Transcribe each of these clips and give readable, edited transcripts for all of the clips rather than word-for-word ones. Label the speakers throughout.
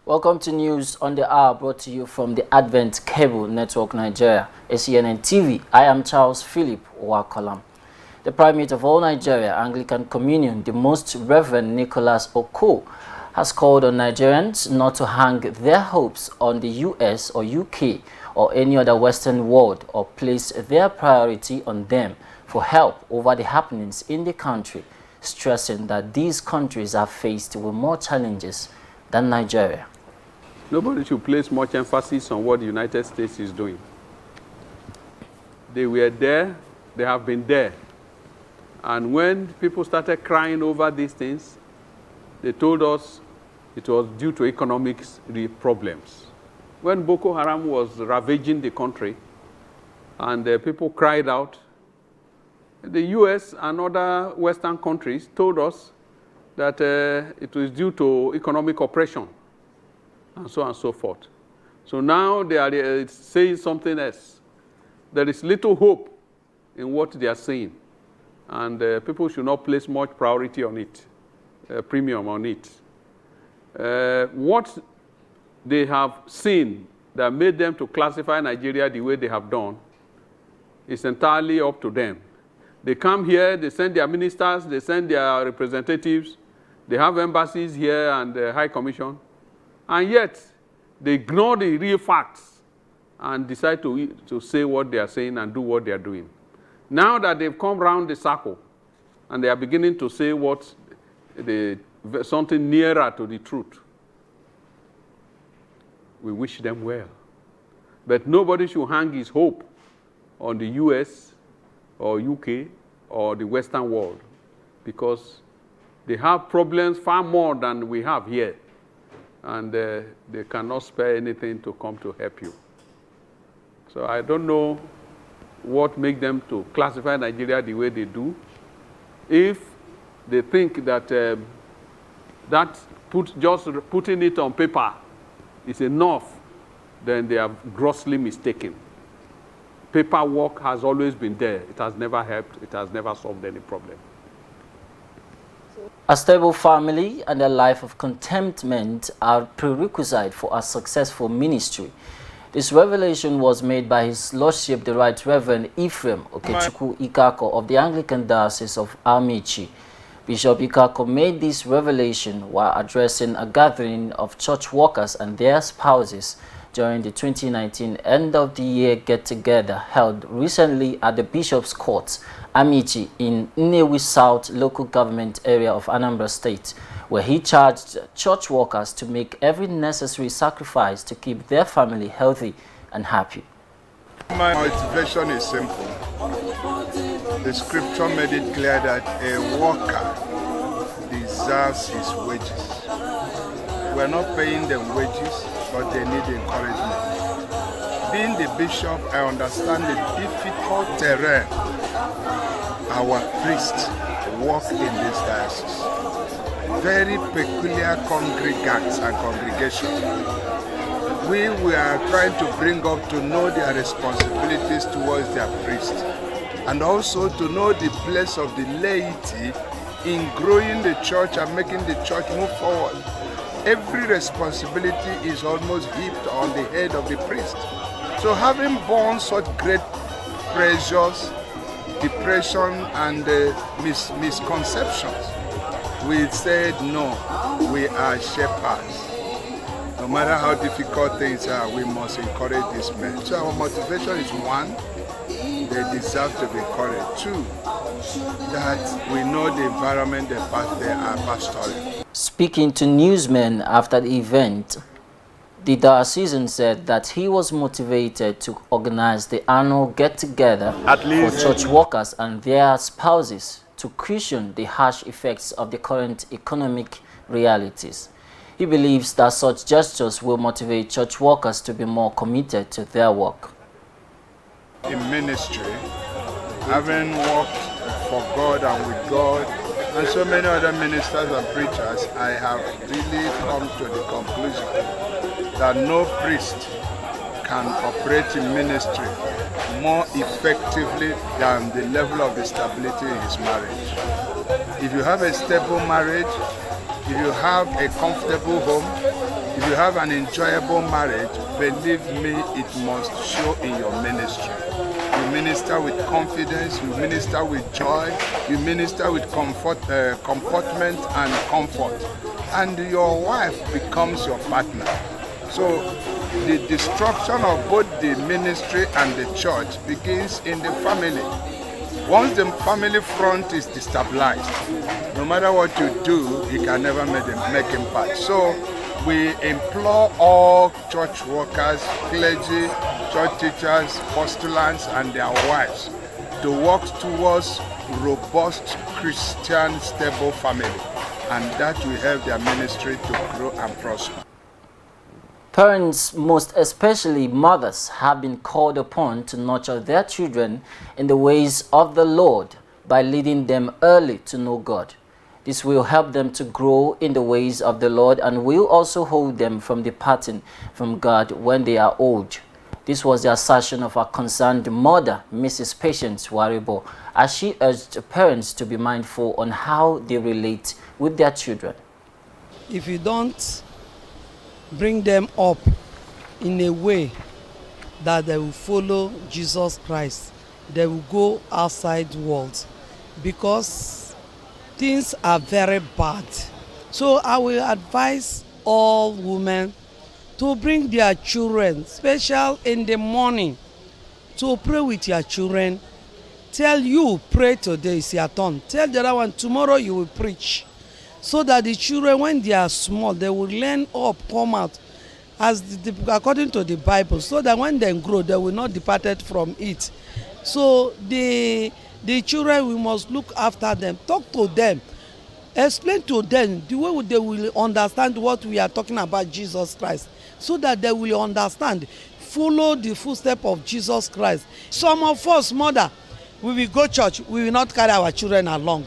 Speaker 1: Welcome to News on the Hour, brought to you from the Advent Cable Network Nigeria, ACNNTV. I am Charles Philip Wakolam. The Primate of all Nigeria, Anglican Communion, the Most Reverend Nicholas Oko, has called on Nigerians not to hang their hopes on the US or UK or any other Western world or place their priority on them for help over the happenings in the country, stressing that these countries are faced with more challenges than Nigeria.
Speaker 2: Nobody should place much emphasis on what the United States is doing. They were there, they have been there. And when people started crying over these things, they told us it was due to economic problems. When Boko Haram was ravaging the country and people cried out, the US and other Western countries told us that it was due to economic oppression, and so on and so forth. So now they are saying something else. There is little hope in what they are saying, and people should not place much priority on it, premium on it. What they have seen that made them to classify Nigeria the way they have done is entirely up to them. They come here, they send their ministers, they send their representatives, they have embassies here and the High Commission, and yet they ignore the real facts and decide to say what they are saying and do what they are doing. Now that they've come round the circle and they are beginning to say something nearer to the truth, we wish them well. But nobody should hang his hope on the US or UK or the Western world, because they have problems far more than we have here, and they cannot spare anything to come to help you. So I don't know what makes them to classify Nigeria the way they do. If they think that just putting it on paper is enough, then they are grossly mistaken. Paperwork has always been there. It has never helped. It has never solved any problem.
Speaker 1: A stable family and a life of contentment are prerequisite for a successful ministry. This revelation was made by His Lordship the Right Reverend Ephraim Okechukwu Ikako of the Anglican Diocese of Amici. Bishop Ikako made this revelation while addressing a gathering of church workers and their spouses during the 2019 end-of-the-year get-together held recently at the Bishop's Court, Amici, in Nnewi South local government area of Anambra State, where he charged church workers to make every necessary sacrifice to keep their family healthy and happy.
Speaker 3: My motivation is simple. The scripture made it clear that a worker deserves his wages. We're not paying them wages, but they need encouragement. Being the bishop, I understand the difficult terrain our priests work in this diocese. Very peculiar congregants and congregations. We are trying to bring up to know their responsibilities towards their priests, and also to know the place of the laity in growing the church and making the church move forward. Every responsibility is almost heaped on the head of the priest. So having borne such great pressures, depression and misconceptions, we said no, we are shepherds. No matter how difficult things are, we must encourage these men. So our motivation is one, they deserve to be encouraged. Two, that we know the environment they are pastoring.
Speaker 1: Speaking to newsmen after the event, the diocesan said that he was motivated to organize the annual get-together for church workers and their spouses to cushion the harsh effects of the current economic realities. He believes that such gestures will motivate church workers to be more committed to their work.
Speaker 3: In ministry, having worked for God and with God, and so many other ministers and preachers, I have really come to the conclusion that no priest can operate in ministry more effectively than the level of the stability in his marriage. If you have a stable marriage, if you have a comfortable home, If you have an enjoyable marriage, believe me, it must show in your ministry. You minister with confidence, you minister with joy, you minister with comportment and comfort. And your wife becomes your partner. So the destruction of both the ministry and the church begins in the family. Once the family front is destabilized, no matter what you do, you can never make impact. So we implore all church workers, clergy, church teachers, postulants, and their wives to work towards robust Christian stable family, and that will help their ministry to grow and prosper.
Speaker 1: Parents, most especially mothers, have been called upon to nurture their children in the ways of the Lord by leading them early to know God. This will help them to grow in the ways of the Lord and will also hold them from departing from God when they are old. This was the assertion of our concerned mother, Mrs. Patience Waribo, as she urged parents to be mindful on how they relate with their children.
Speaker 4: If you don't bring them up in a way that they will follow Jesus Christ, they will go outside the world, because things are very bad. So I will advise all women to bring their children, especially in the morning, to pray with your children. Tell you, pray today, it's your turn. Tell the other one, tomorrow you will preach. So that the children, when they are small, they will learn up, come out, according to the Bible, so that when they grow, they will not depart from it. So the children, we must look after them, talk to them, explain to them the way they will understand what we are talking about, Jesus Christ, so that they will understand, follow the footsteps of Jesus Christ. Some of us, mother, we will go church, we will not carry our children along.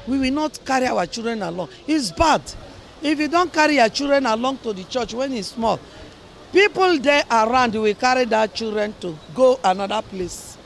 Speaker 4: We will not carry our children along. It's bad. If you don't carry your children along to the church when it's small, people there around will carry their children to go another place.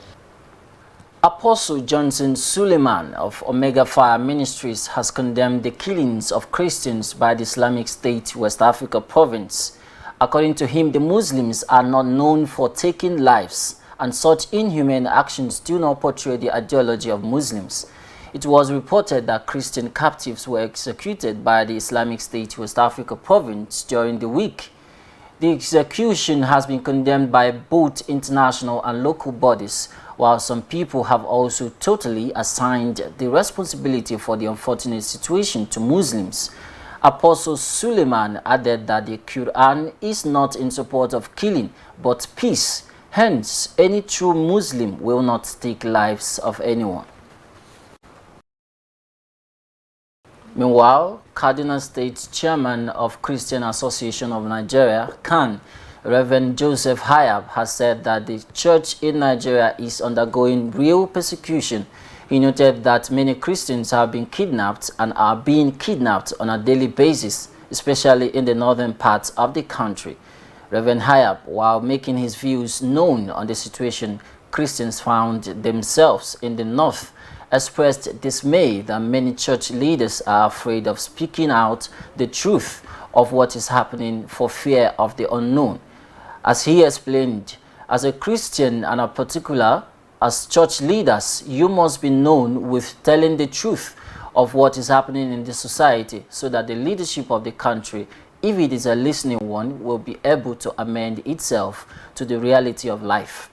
Speaker 1: Apostle Johnson Suleiman of Omega Fire Ministries has condemned the killings of Christians by the Islamic State West Africa province. According to him, the Muslims are not known for taking lives, and such inhumane actions do not portray the ideology of Muslims. It was reported that Christian captives were executed by the Islamic State West Africa province during the week. The execution has been condemned by both international and local bodies, while some people have also totally assigned the responsibility for the unfortunate situation to Muslims. Apostle Suleiman added that the Quran is not in support of killing, but peace. Hence, any true Muslim will not take lives of anyone. Meanwhile, Cardinal State Chairman of Christian Association of Nigeria, ACNN, Reverend Joseph Hayab, has said that the church in Nigeria is undergoing real persecution. He noted that many Christians have been kidnapped and are being kidnapped on a daily basis, especially in the northern parts of the country. Reverend Hayab, while making his views known on the situation Christians found themselves in the north, expressed dismay that many church leaders are afraid of speaking out the truth of what is happening for fear of the unknown. As he explained, as a Christian and in particular as church leaders, you must be known with telling the truth of what is happening in the society, so that the leadership of the country, if it is a listening one, will be able to amend itself to the reality of life.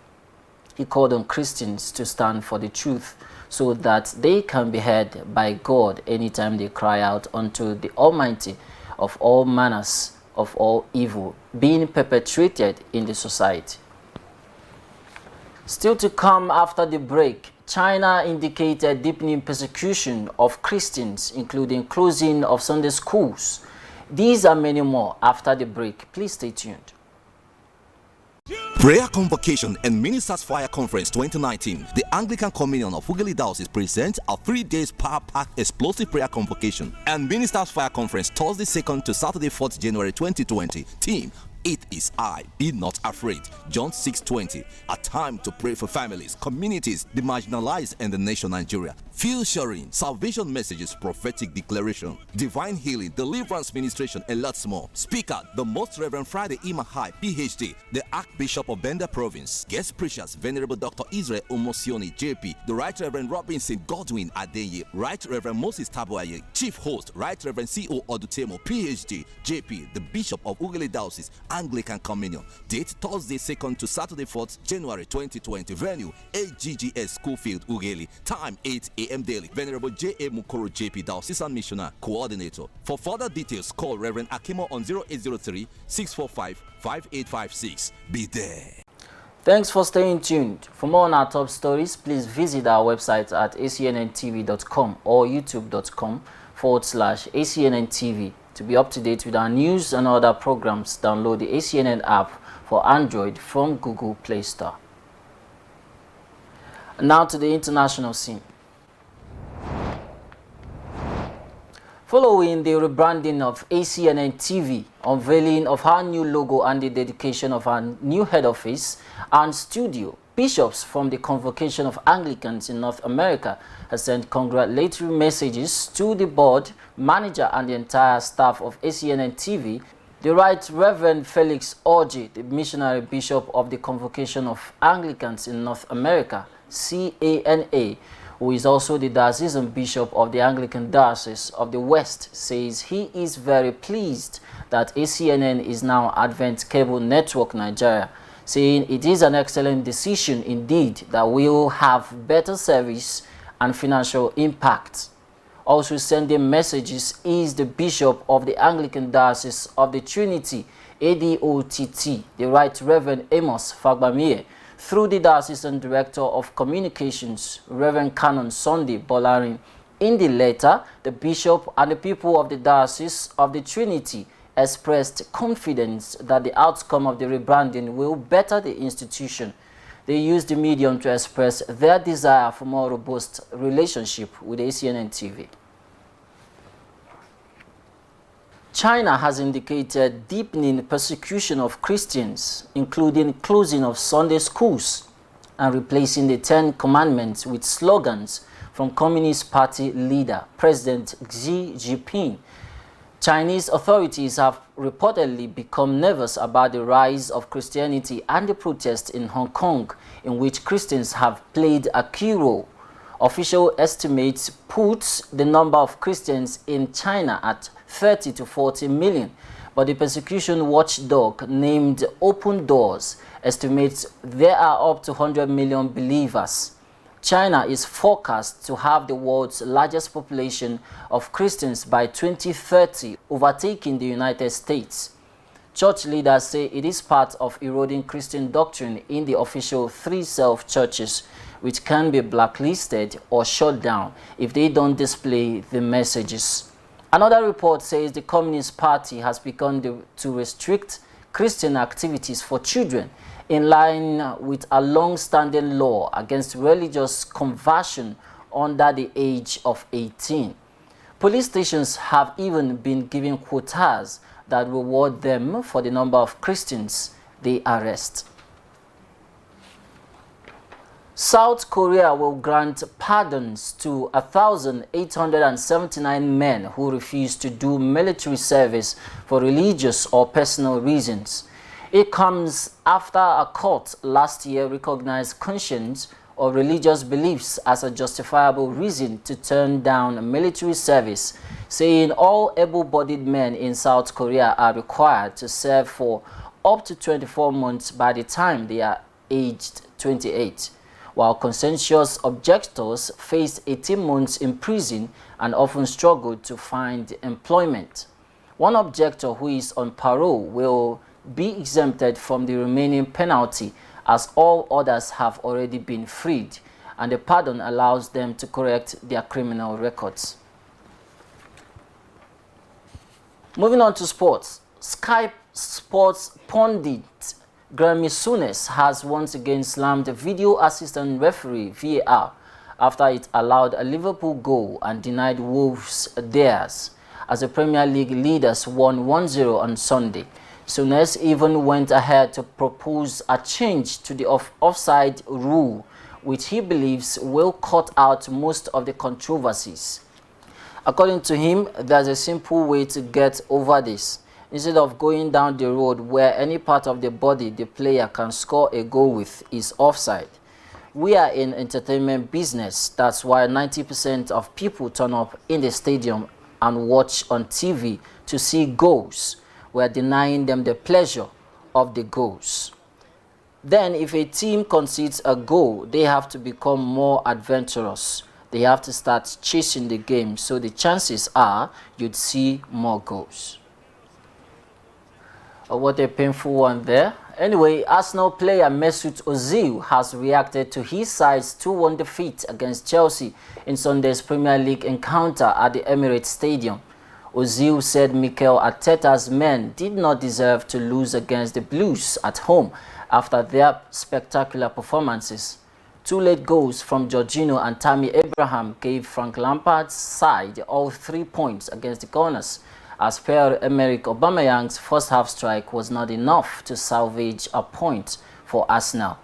Speaker 1: He called on Christians to stand for the truth, so that they can be heard by God anytime they cry out unto the Almighty of all manners of all evil being perpetrated in the society. Still to come after the break, China indicated deepening persecution of Christians, including closing of Sunday schools. These and many more after the break. Please stay tuned.
Speaker 5: Prayer Convocation and Ministers Fire Conference 2019. The Anglican Communion of Ughelli Diocese presents a 3-day power-packed explosive prayer convocation and Ministers Fire Conference Thursday 2nd to Saturday 4th January 2020. Theme: It is I. Be not afraid. John 6:20. A time to pray for families, communities, the marginalized, and the nation Nigeria. Featuring salvation messages, prophetic declaration, divine healing, deliverance ministration, and lots more. Speaker, the Most Reverend Friday Imahai, PhD, the Archbishop of Benda Province. Guest preachers, Venerable Dr. Israel Omosioni, JP, the Right Reverend Robinson Godwin Adeye, Right Reverend Moses Taboaye, Chief Host, Right Reverend C.O. Odutemo, PhD, JP, the Bishop of Ughelli Diocese, Anglican Communion. Date Thursday 2nd to Saturday 4th, January 2020. Venue, AGGS Schoolfield, Ughelli. Time 8 a.m. daily. Venerable J.A. Mukoro, JP, Diocesan Missioner, Coordinator. For further details, call Reverend Akimo on 0803 645 5856. Be there.
Speaker 1: Thanks for staying tuned. For more on our top stories, please visit our website at acnntv.com or youtube.com/ACNNTV. To be up to date with our news and other programs, download the ACNN app for Android from Google Play Store. Now to the international scene. Following the rebranding of ACNN-TV, unveiling of our new logo and the dedication of our new head office and studio, bishops from the Convocation of Anglicans in North America have sent congratulatory messages to the board, manager and the entire staff of ACNN-TV. The Right Reverend Felix Orji, the missionary bishop of the Convocation of Anglicans in North America, CANA, who is also the diocesan bishop of the Anglican Diocese of the West, says he is very pleased that ACNN is now Advent Cable Network Nigeria, saying it is an excellent decision indeed that will have better service and financial impact. Also sending messages is the bishop of the Anglican Diocese of the Trinity, ADOTT, the Right Reverend Amos Fagbamie, through the Diocesan Director of Communications, Reverend Canon Sunday Bolarin. In the letter, the bishop and the people of the Diocese of the Trinity expressed confidence that the outcome of the rebranding will better the institution. They used the medium to express their desire for more robust relationship with ACNN-TV. China has indicated deepening persecution of Christians, including closing of Sunday schools and replacing the 10 Commandments with slogans from Communist Party leader President Xi Jinping. Chinese authorities have reportedly become nervous about the rise of Christianity and the protests in Hong Kong, in which Christians have played a key role. Official estimates put the number of Christians in China at 30 to 40 million, but the persecution watchdog named Open Doors estimates there are up to 100 million believers. China is forecast to have the world's largest population of Christians by 2030, overtaking the United States. Church leaders say it is part of eroding Christian doctrine in the official 3 self-churches, which can be blacklisted or shut down if they don't display the messages. Another report says the Communist Party has begun to restrict Christian activities for children in line with a long-standing law against religious conversion under the age of 18. Police stations have even been given quotas that reward them for the number of Christians they arrest. South Korea will grant pardons to 1,879 men who refuse to do military service for religious or personal reasons. It comes after a court last year recognized conscience or religious beliefs as a justifiable reason to turn down military service, saying all able-bodied men in South Korea are required to serve for up to 24 months by the time they are aged 28. While conscientious objectors faced 18 months in prison and often struggled to find employment. One objector who is on parole will be exempted from the remaining penalty, as all others have already been freed, and the pardon allows them to correct their criminal records. Moving on to sports. Sky Sports pundit Grammy Souness has once again slammed the video assistant referee VAR after it allowed a Liverpool goal and denied Wolves theirs, as the Premier League leaders won 1-0 on Sunday. Souness even went ahead to propose a change to the offside rule, which he believes will cut out most of the controversies. According to him, there's a simple way to get over this. Instead of going down the road where any part of the body the player can score a goal with is offside. We are in entertainment business. That's why 90% of people turn up in the stadium and watch on TV to see goals. We're denying them the pleasure of the goals. Then if a team concedes a goal, they have to become more adventurous. They have to start chasing the game, so the chances are you'd see more goals. Oh, what a painful one there. Anyway, Arsenal player Mesut Ozil has reacted to his side's 2-1 defeat against Chelsea in Sunday's Premier League encounter at the Emirates Stadium. Ozil said Mikel Arteta's men did not deserve to lose against the Blues at home after their spectacular performances. 2 late goals from Jorginho and Tammy Abraham gave Frank Lampard's side all 3 points against the Gunners, as Pierre-Emerick Aubameyang's first-half strike was not enough to salvage a point for Arsenal.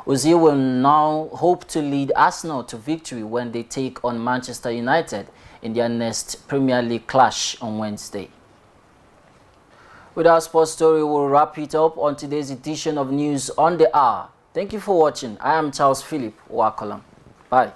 Speaker 1: Ozil will now hope to lead Arsenal to victory when they take on Manchester United in their next Premier League clash on Wednesday. With our sports story, we'll wrap it up on today's edition of News on the Hour. Thank you for watching. I am Charles Philip Wakolam. Bye.